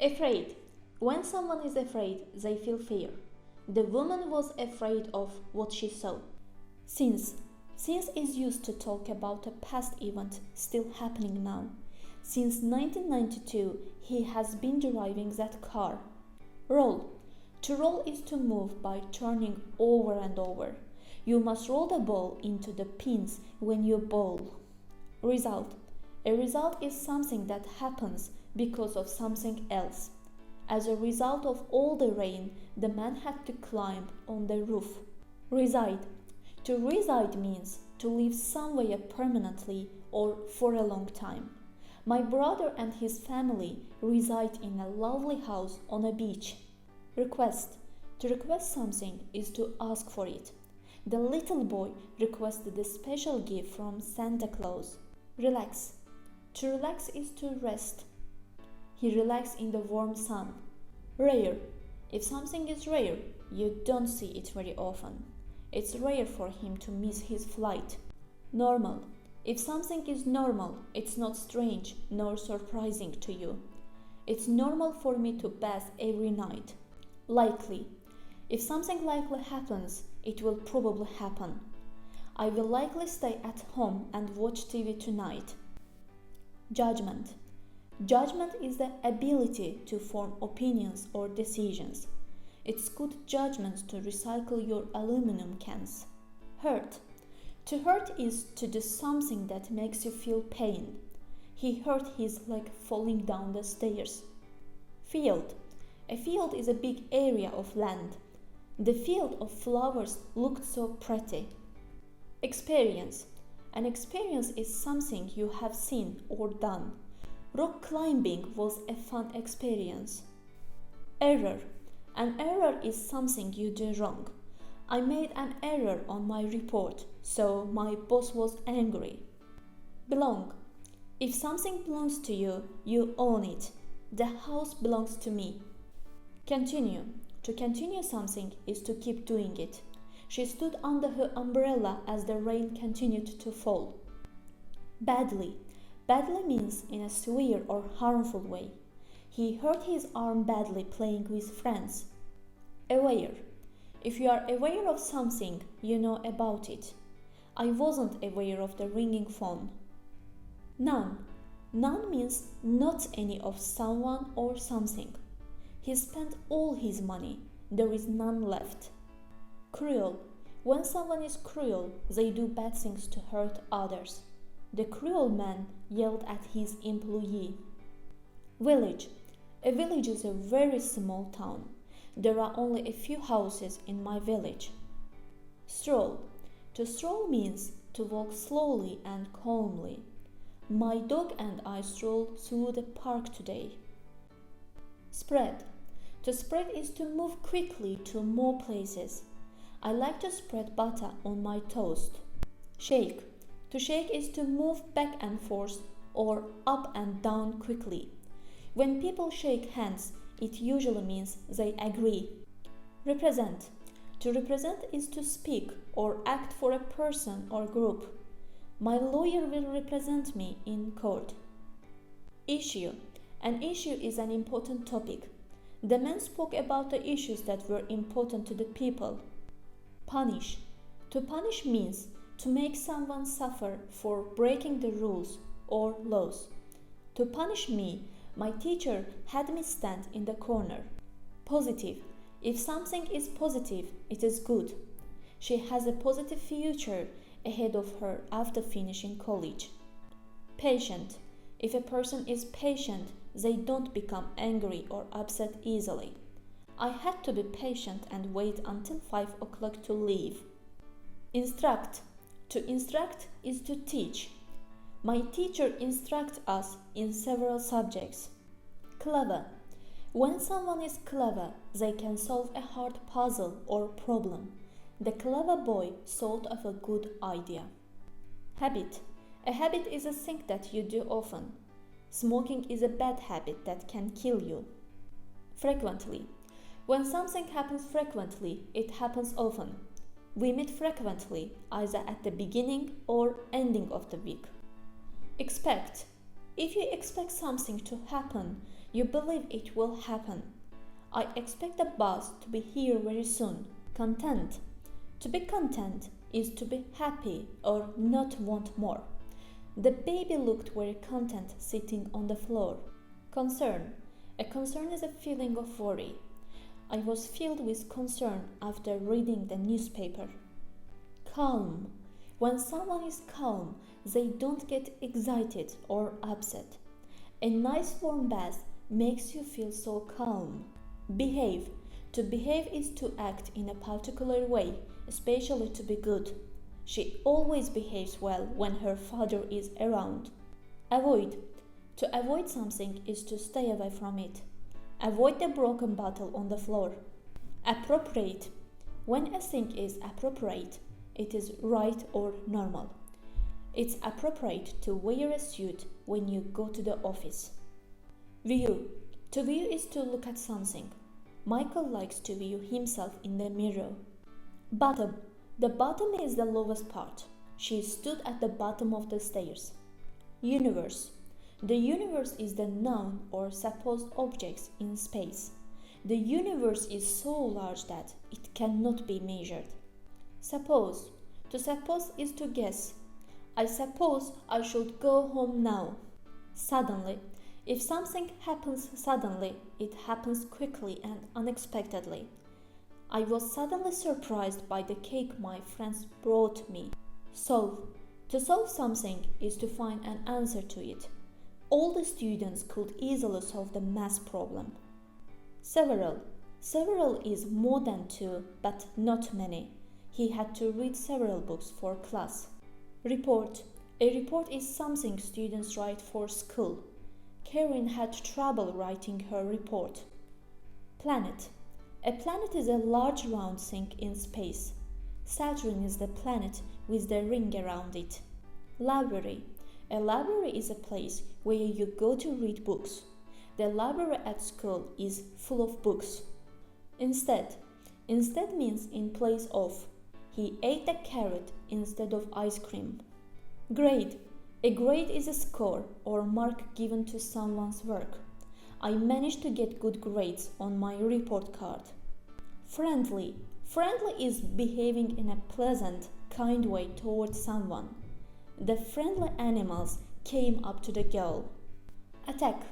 Afraid. When someone is afraid, they feel fear. The woman was afraid of what she saw. Since. Since is used to talk about a past event still happening now. Since 1992, he has been driving that car. Roll. To roll is to move by turning over and over. You must roll the ball into the pins when you bowl. Result. A result is something that happens because of something else. As a result of all the rain, the man had to climb on the roof. Reside. To reside means to live somewhere permanently or for a long time. My brother and his family reside in a lovely house on a beach. Request. To request something is to ask for it. The little boy requested a special gift from Santa Claus. Relax. To relax is to rest. He relaxed in the warm sun. Rare. If something is rare, you don't see it very often. It's rare for him to miss his flight. Normal. If something is normal, it's not strange nor surprising to you. It's normal for me to bath every night. Likely. If something likely happens, it will probably happen. I will likely stay at home and watch TV tonight. Judgment. Judgment is the ability to form opinions or decisions. It's good judgment to recycle your aluminum cans. Hurt. To hurt is to do something that makes you feel pain. He hurt his leg falling down the stairs. Field. A field is a big area of land. The field of flowers looked so pretty. Experience. An experience is something you have seen or done. Rock climbing was a fun experience. Error. An error is something you do wrong. I made an error on my report, so my boss was angry. Belong. If something belongs to you, you own it. The house belongs to me. Continue. To continue something is to keep doing it. She stood under her umbrella as the rain continued to fall. Badly. Badly means in a severe or harmful way. He hurt his arm badly playing with friends. Aware. If you are aware of something, you know about it. I wasn't aware of the ringing phone. None. None means not any of someone or something. He spent all his money. There is none left. Cruel. When someone is cruel, they do bad things to hurt others. The cruel man yelled at his employee. Village. A village is a very small town. There are only a few houses in my village. Stroll. To stroll means to walk slowly and calmly. My dog and I strolled through the park today. Spread. To spread is to move quickly to more places. I like to spread butter on my toast. Shake. To shake is to move back and forth or up and down quickly. When people shake hands, it usually means they agree. Represent. To represent is to speak or act for a person or group. My lawyer will represent me in court. Issue. An issue is an important topic. The men spoke about the issues that were important to the people. Punish. To punish means to make someone suffer for breaking the rules or laws. To punish me, my teacher had me stand in the corner. Positive. If something is positive, it is good. She has a positive future ahead of her after finishing college. Patient. If a person is patient, they don't become angry or upset easily. I had to be patient and wait until 5 o'clock to leave. Instruct. To instruct is to teach. My teacher instructs us in several subjects. Clever. When someone is clever, they can solve a hard puzzle or problem. The clever boy thought of a good idea. Habit. A habit is a thing that you do often. Smoking is a bad habit that can kill you. Frequently. When something happens frequently, it happens often. We meet frequently, either at the beginning or ending of the week. Expect. If you expect something to happen, You believe it will happen. I expect the bus to be here very soon. Content. To be content is to be happy or not want more. The baby looked very content sitting on the floor. Concern. A concern is a feeling of worry. I was filled with concern after reading the newspaper. Calm. When someone is calm, they don't get excited or upset. A nice warm bath makes you feel so calm. Behave. To behave is to act in a particular way, especially to be good. She always behaves well when her father is around. Avoid. To avoid something is to stay away from it. Avoid the broken bottle on the floor. Appropriate. When a thing is appropriate, it is right or normal. It's appropriate to wear a suit when you go to the office. View. To view is to look at something. Michael likes to view himself in the mirror. Bottom. The bottom is the lowest part. She stood at the bottom of the stairs. Universe. The universe is the known or supposed objects in space. The universe is so large that it cannot be measured. Suppose. To suppose is to guess. I suppose I should go home now. Suddenly. If something happens suddenly, it happens quickly and unexpectedly. I was suddenly surprised by the cake my friends brought me. Solve. To solve something is to find an answer to it. All the students could easily solve the math problem. Several. Several is more than two, but not many. He had to read several books for class. Report. A report is something students write for school. Karen had trouble writing her report. Planet. A planet is a large round thing in space. Saturn is the planet with the ring around it. Library. A library is a place where you go to read books. The library at school is full of books. Instead. Instead means in place of. He ate a carrot instead of ice cream. Grade. A grade is a score or mark given to someone's work. I managed to get good grades on my report card. Friendly. Friendly is behaving in a pleasant, kind way towards someone. The friendly animals came up to the girl. Attack.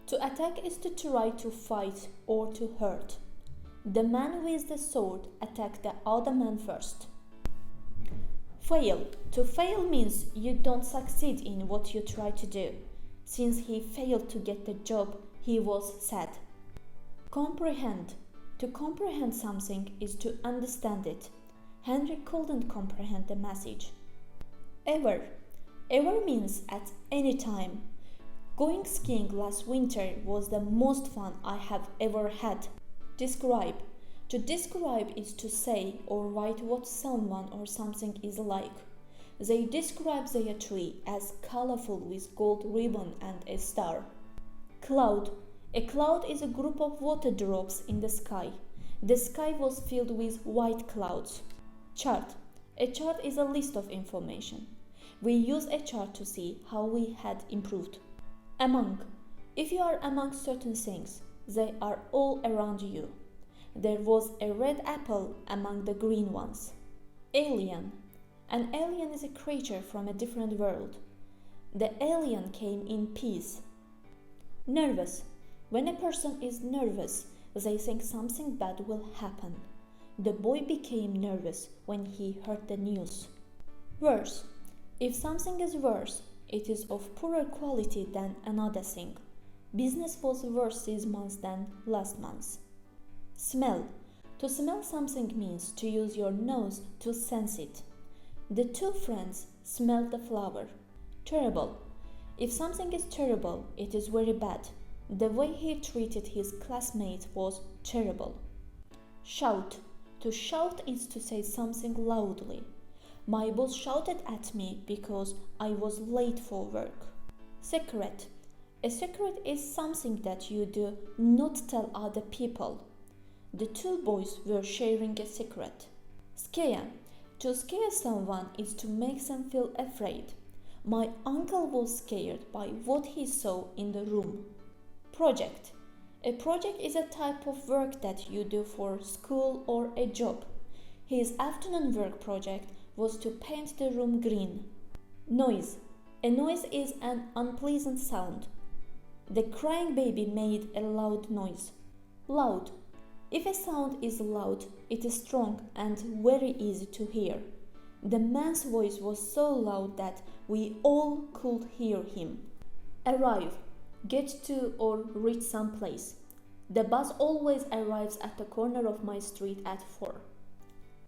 To attack is to try to fight or to hurt. The man with the sword attacked the other man first. Fail. To fail means you don't succeed in what you try to do. Since he failed to get the job, he was sad. Comprehend. To comprehend something is to understand it. Henry couldn't comprehend the message. Ever. Ever means at any time. Going skiing last winter was the most fun I have ever had. Describe. To describe is to say or write what someone or something is like. They describe their tree as colorful with gold ribbon and a star. Cloud. A cloud is a group of water drops in the sky. The sky was filled with white clouds. Chart. A chart is a list of information. We use a chart to see how we had improved. Among. If you are among certain things, they are all around you. There was a red apple among the green ones. Alien. An alien is a creature from a different world. The alien came in peace. Nervous. When a person is nervous, they think something bad will happen. The boy became nervous when he heard the news. Worse. If something is worse, it is of poorer quality than another thing. Business was worse this month than last month. Smell. To smell something means to use your nose to sense it. The two friends smelled the flower. Terrible. If something is terrible, it is very bad. The way he treated his classmates was terrible. Shout. To shout is to say something loudly. My boss shouted at me because I was late for work. Secret. A secret is something that you do not tell other people. The two boys were sharing a secret. Scare. To scare someone is to make them feel afraid. My uncle was scared by what he saw in the room. Project. A project is a type of work that you do for school or a job. His afternoon work project was to paint the room green. Noise. A noise is an unpleasant sound. The crying baby made a loud noise. Loud. If a sound is loud, it is strong and very easy to hear. The man's voice was so loud that we all could hear him. Arrive. Get to or reach some place. The bus always arrives at the corner of my street at 4.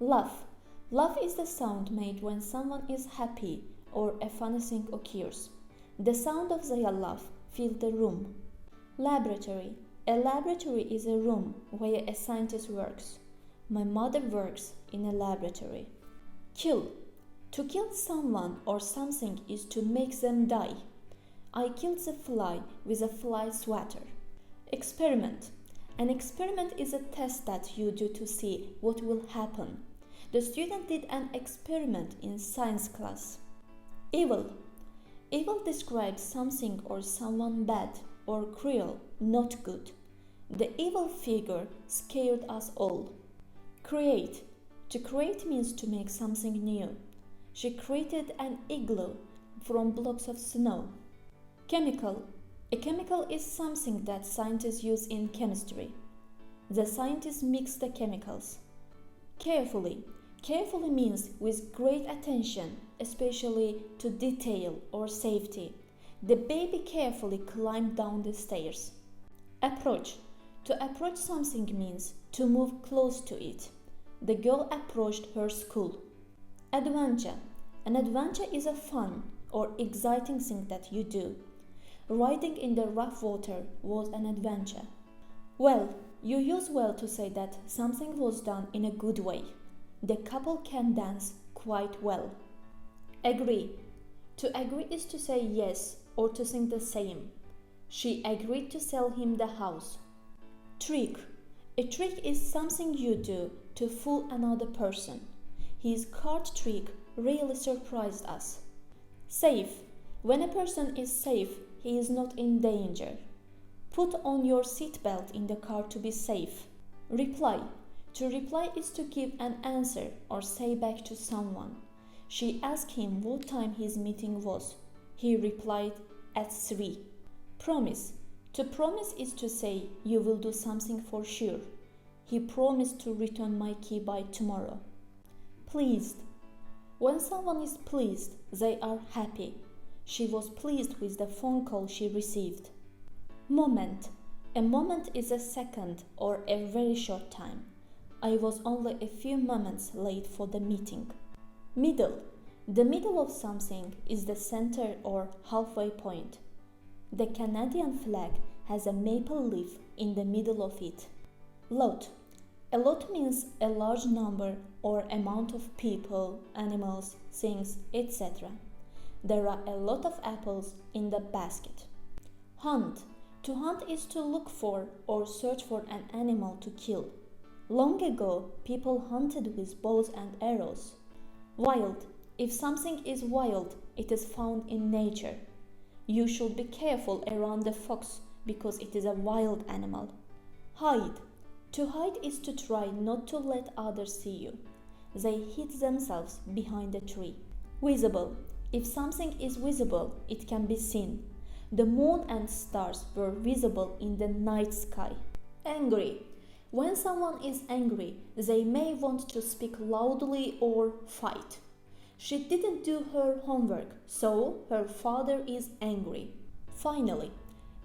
Laugh. Laugh is the sound made when someone is happy or a funny thing occurs. The sound of their laugh fills the room. Laboratory. A laboratory is a room where a scientist works. My mother works in a laboratory. Kill. To kill someone or something is to make them die. I killed the fly with a fly swatter. Experiment. An experiment is a test that you do to see what will happen. The student did an experiment in science class. Evil. Evil describes something or someone bad or cruel, not good. The evil figure scared us all. Create. To create means to make something new. She created an igloo from blocks of snow. Chemical. A chemical is something that scientists use in chemistry. The scientists mix the chemicals. Carefully. Carefully means with great attention, especially to detail or safety. The baby carefully climbed down the stairs. Approach. To approach something means to move close to it. The girl approached her school. Adventure. An adventure is a fun or exciting thing that you do. Riding in the rough water was an adventure. Well, you use well to say that something was done in a good way. The couple can dance quite well. Agree. To agree is to say yes or to think the same. She agreed to sell him the house. Trick. A trick is something you do to fool another person. His card trick really surprised us. Safe. When a person is safe, he is not in danger. Put on your seatbelt in the car to be safe. Reply. To reply is to give an answer or say back to someone. She asked him what time his meeting was. He replied at 3. Promise. To promise is to say you will do something for sure. He promised to return my key by tomorrow. Pleased. When someone is pleased, they are happy. She was pleased with the phone call she received. Moment. A moment is a second or a very short time. I was only a few moments late for the meeting. Middle. The middle of something is the center or halfway point. The Canadian flag has a maple leaf in the middle of it. Lot. A lot means a large number or amount of people, animals, things, etc. There are a lot of apples in the basket. Hunt. To hunt is to look for or search for an animal to kill. Long ago, people hunted with bows and arrows. Wild. If something is wild, it is found in nature. You should be careful around the fox because it is a wild animal. Hide. To hide is to try not to let others see you. They hid themselves behind a tree. Visible. If something is visible, it can be seen. The moon and stars were visible in the night sky. Angry. When someone is angry, they may want to speak loudly or fight. She didn't do her homework, so her father is angry. Finally.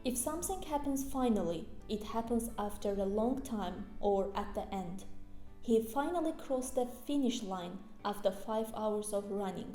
If something happens finally, it happens after a long time or at the end. He finally crossed the finish line after 5 hours of running.